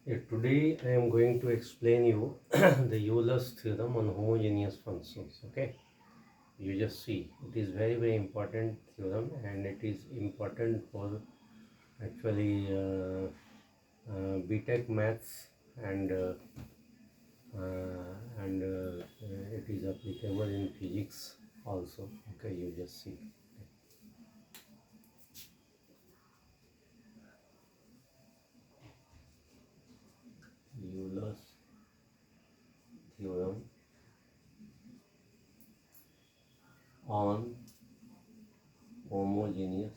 Today I am going to explain you the Euler's theorem on homogeneous functions. Okay, you just see it is very important theorem, and it is important for actually BTech maths, and it is applicable in physics also. Okay, you just see Euler's theorem on homogeneous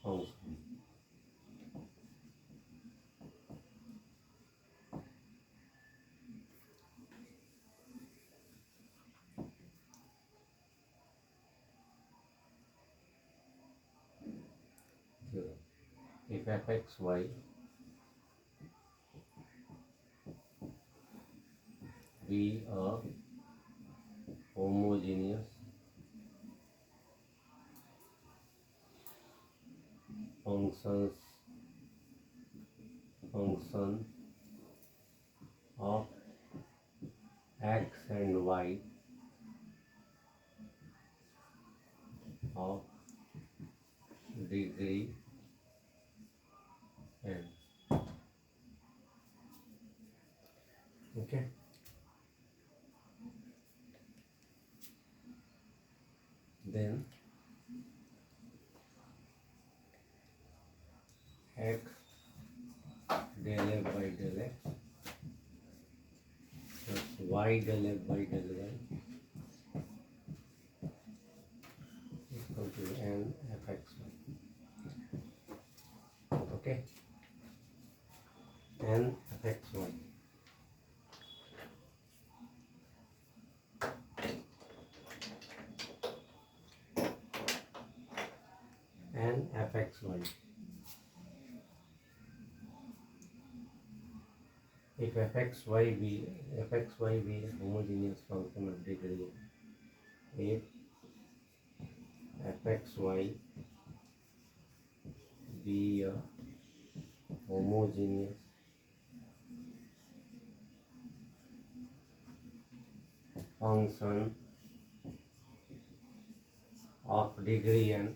functions. Theorem. If fxy be a homogeneous function of x and y of degree n. Okay, then x del f by del x plus y del f by del y equal to n fxy. Okay, n fxy. n fxy. If fxy be a homogeneous function of degree, if fxy be a homogeneous function of degree n,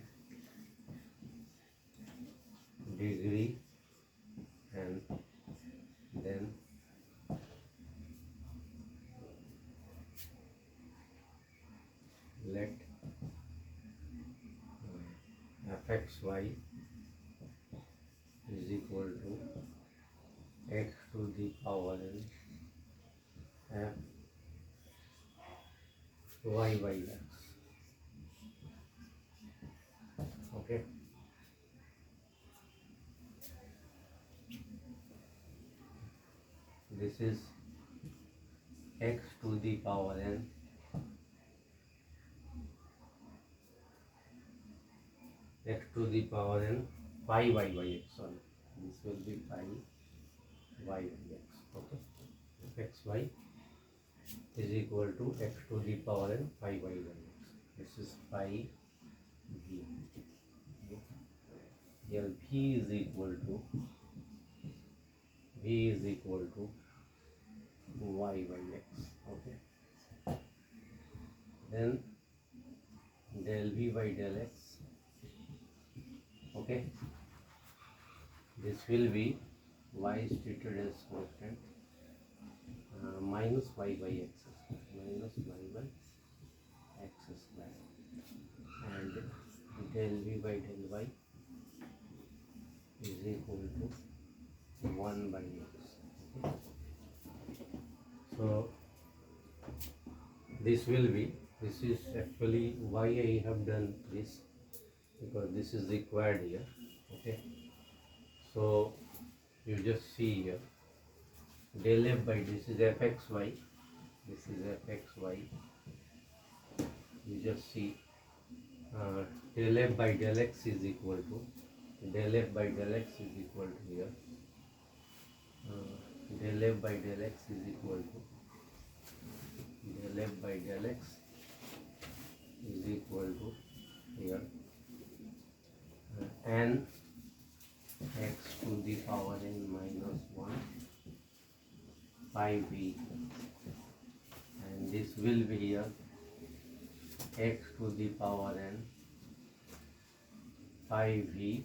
then let fxy is equal to x to the power n f y by x. Okay, this is x to the power n phi y by x. Sorry, this will be phi y by x. Okay, fxy is equal to x to the power n phi y by x. This is phi v. Here v is equal to y by x. Okay, then del v by del x. Okay, this will be y is treated as constant, minus y by x square, and del v by del y is equal to 1 by x. Okay. So this is actually why I have done this, because this is required here. Okay, so you just see here del f by this is fxy, you just see del f by del x is equal to here del f by del x is equal to here 5v, and this will be here x to the power n 5v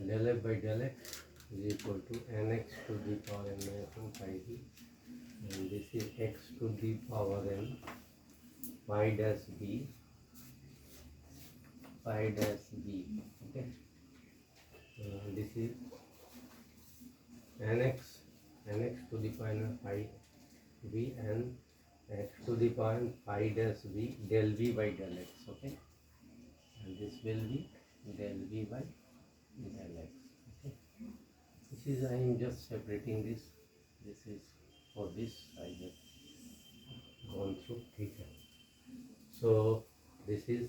del f by del x is equal to nx to the power n minus 1 5v, and this is x to the power n pi dash b, okay. This is nx to the power n pi v and x to the power n pi dash v del v by del x, okay, and this will be del v by del x, okay. This is, I am just separating this. This is for this I just gone through. Okay. So this is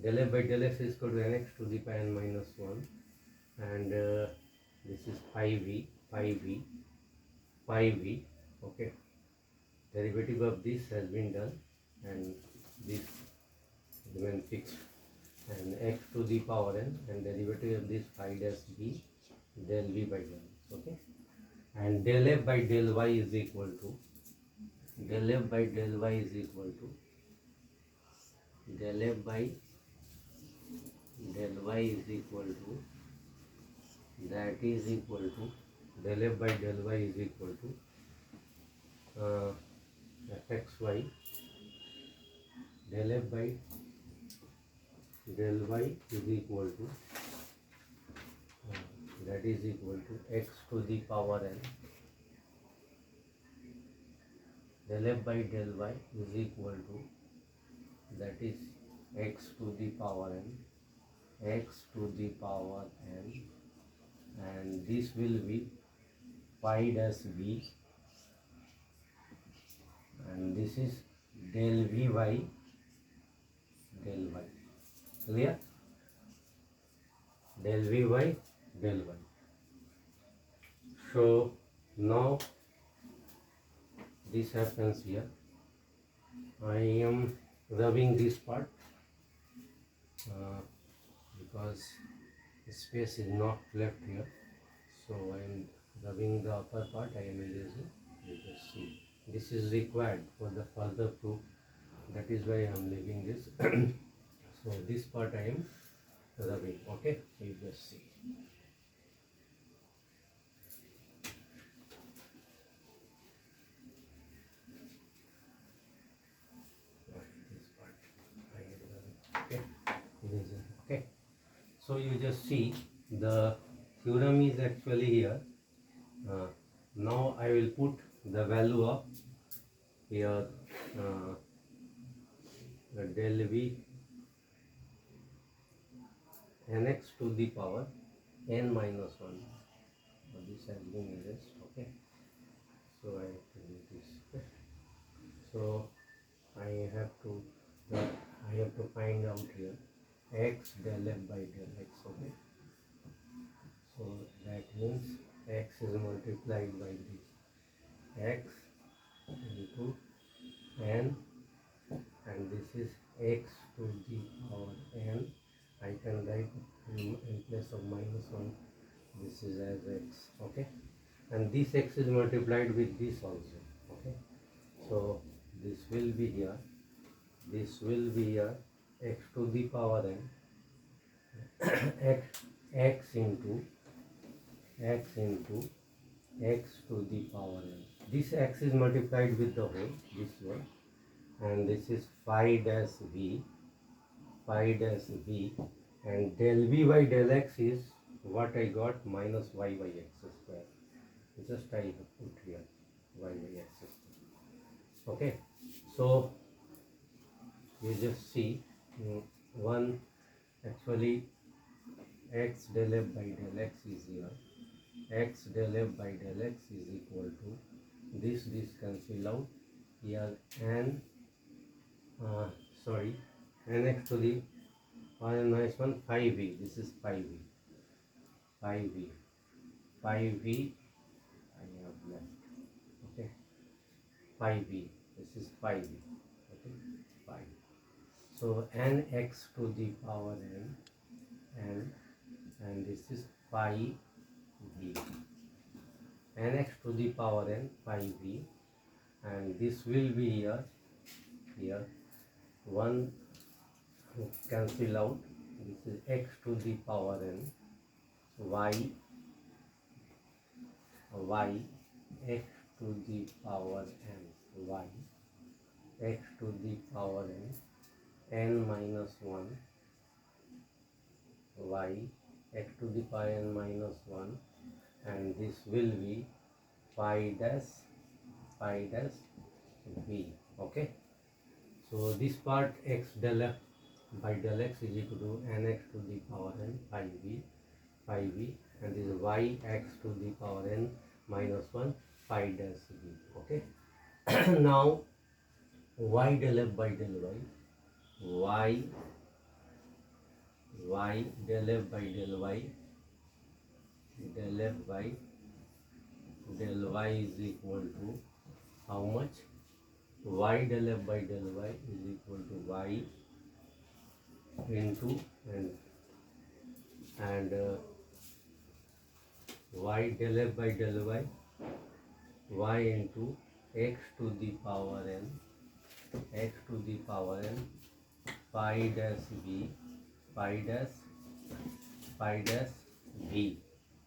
del f by del x is equal to nx to the power n minus 1, and this is 5v, okay. Derivative of this has been done, and this remain fixed, and x to the power n, and derivative of this phi dash b del v by del x, okay. And del f by del y is equal to del f by del y is equal to del f by del y is equal to, that is equal to del f by del y is equal to fxy, del f by del y is equal to that is equal to x to the power n, del f by del y is equal to, that is x to the power n, and this will be pi dash b, and this is del v by del y, clear? Del v by del y. So now this happens here. I am rubbing this part because space is not left here, so I am rubbing the upper part. I am erasing. You just see, this is required for the further proof, that is why I am leaving this. So this part I am rubbing, okay. You just see. This part I am rubbing, okay. Okay. So you just see the theorem is actually here. Now I will put the value of here del v nx to the power n minus 1. This has been erased, okay. So I have to do this, okay. So I have to find out here x del f by del x, okay. So that means x is multiplied by this x into n, and this is x to the power n. I can write in place of minus 1, this is as x, okay, and this x is multiplied with this also, okay. So this will be here, x to the power n x into x to the power n. This x is multiplied with the whole, this one, and this is phi dash v, and del v by del x is what I got, minus y by x square. Just I have put here y by x square, okay. So you just see one, actually x del f by del x is here, x del f by del x is equal to this cancel out here, and nx to the power n minus 1 phi v, this is phi v I have left, okay. Phi v, this is phi v, okay, phi. So nx to the power n n, and this is pi v, nx to the power n pi v, and this will be here 1 cancel out. This is x to the power n y x to the power n y x to the power n minus 1 y x to the power n minus 1, and this will be pi dash v. Okay, so this part x del f by del x is equal to nx to the power n pi v, and this is y x to the power n minus 1 pi dash v. Okay, now y del f by del y del f by del y is equal to how much? Y del f by del y is equal to y into and y del f by del y into x to the power n pi dash v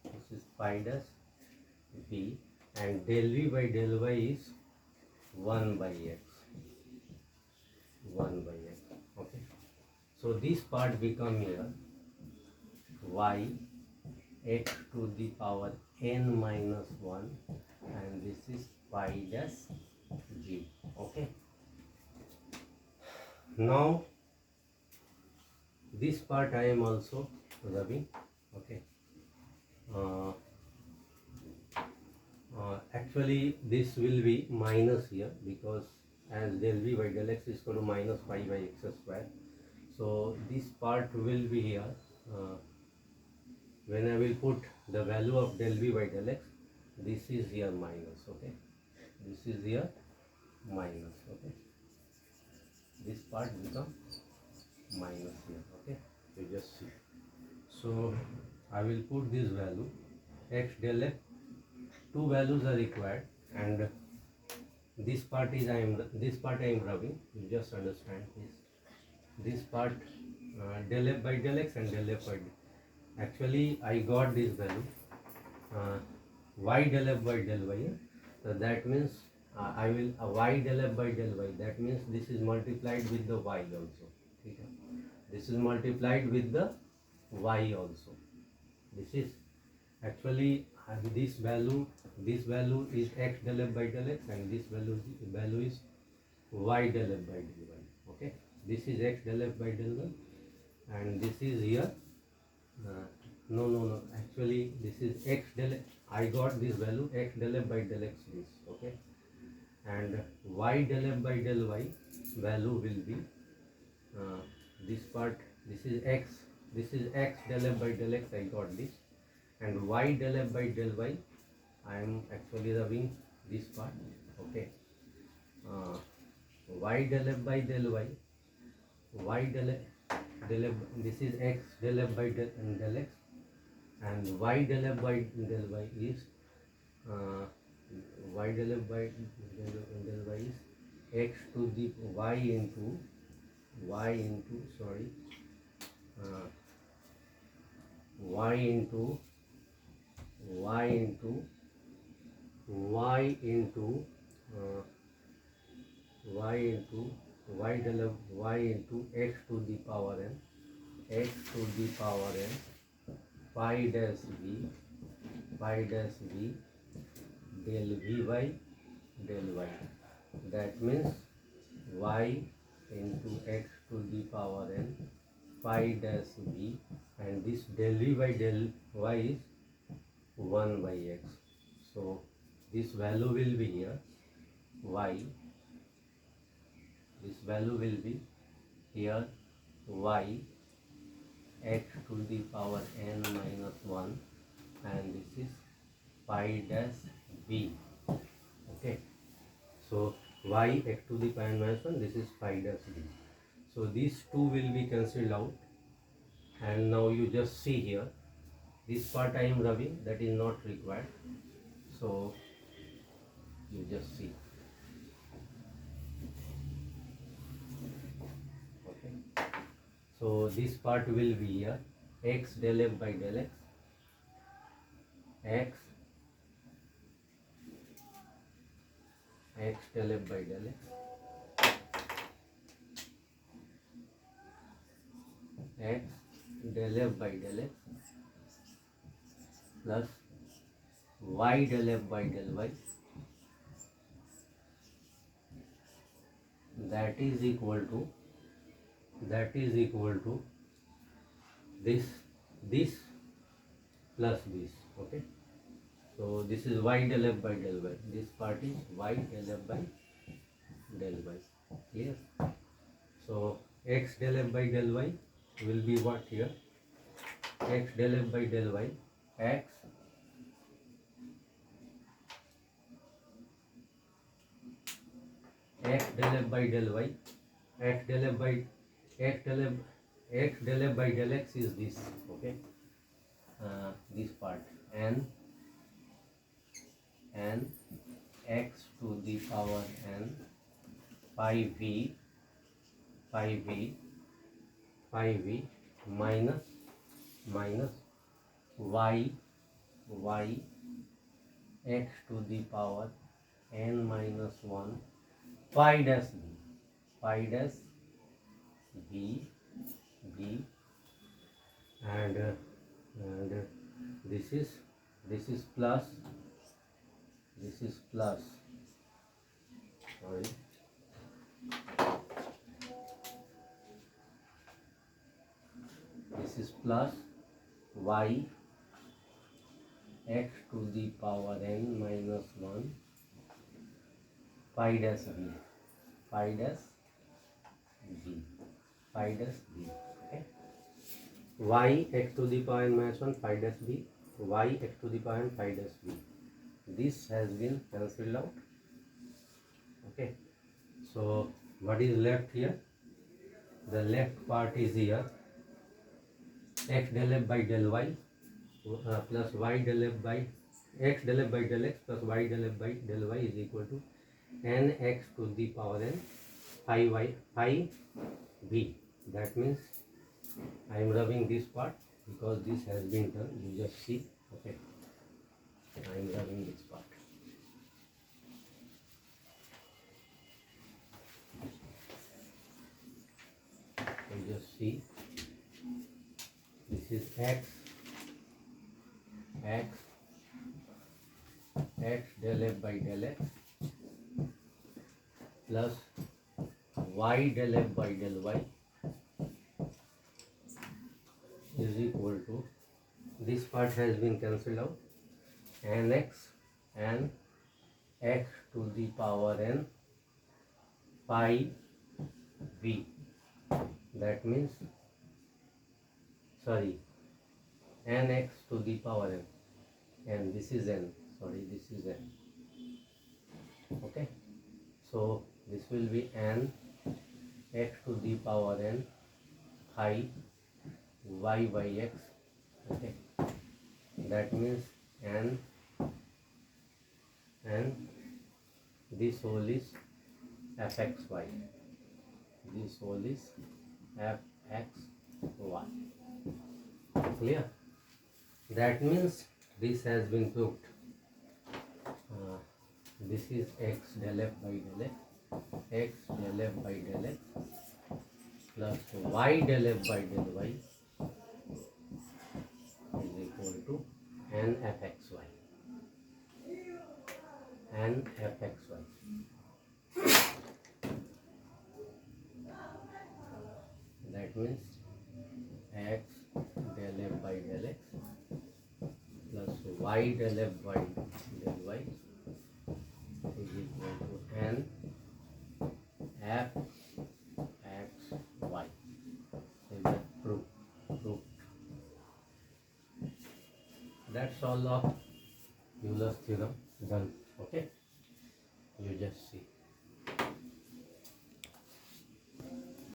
this is pi dash v, and del v by del y is 1 by x. Okay, so this part become here y x to the power n minus 1, and this is pi dash g. Okay, now this part I am also rubbing. Okay, actually this will be minus here, because as del v by del x is equal to minus pi by x square, so this part will be here. When I will put the value of del v by del x, this is here minus. Okay, this is here minus. Okay, this part becomes minus here. Okay, you just see. So I will put this value x del f. Two values are required, and this part I am rubbing. You just understand this part del f by del x and del f by del. Actually I got this value y del f by del y. So that means I will y del f by del y. That means this is multiplied with the y also. Okay? This is multiplied with the y also. This is actually this value is x del f by del x, and this value is y del f by del y. Okay, this is x del f by del y, and this is here no, actually this is x del f. I got this value x del f by del x this. Okay, and y del f by del y value will be this part. This is x del f by del x. I got this, and y del f by del y I am actually rubbing this part. Okay, y del f by del y this is x del f by del x, and y del f by del y is y del f by del y is x to the y into y into x to the power n pi dash v del v by del y. That means y into x to the power n pi dash v, and this del v by del y is 1 by x. So this value will be here y. This value will be here y x to the power n minus 1, and this is pi dash v. Okay, so y x to the power n minus 1, this is pi dash v. So these two will be cancelled out, And now you just see here, this part I am rubbing, that is not required. So you just see. Okay. So this part will be here, x del f by del x, x del f by del x, x del f by del x plus y del f by del y, that is equal to this plus this. Okay, so this is y del f by del y, this part is y del f by del y. Clear? So x del f by del y will be what here? X del f by del y, x del f by del y, x del f by del x is this. Okay, this part, and x to the power n pi v minus y x to the power n minus 1 pi dash v and this is plus sorry, this is plus y x to the power n minus 1 pi dash v. Okay, y x to the power n minus 1 pi dash v, y x to the power n pi dash v. This has been cancelled out. Okay, so what is left here? The left part is here, x del f by del y plus y del f by x del f by del x plus y del f by del y is equal to n x to the power n pi v. That means I am rubbing this part because this has been done. You just see. Okay, I am rubbing this part. You just see. This is x del f by del x plus y del f by del y is equal to, this part has been cancelled out, and x to the power n pi v. That means, sorry, nx to the power n, and this is n, sorry, this is n. Okay, so this will be n x to the power n pi y by x. Okay, that means n this whole is fxy, this whole is fxy. Clear? That means this has been proved. This is x del f by del x del f by del x plus y del f by del y is equal to n fxy. That means x del f by del x plus y del f by del y is equal to n fxy. Is that proved? That's all of Euler's theorem done. Okay.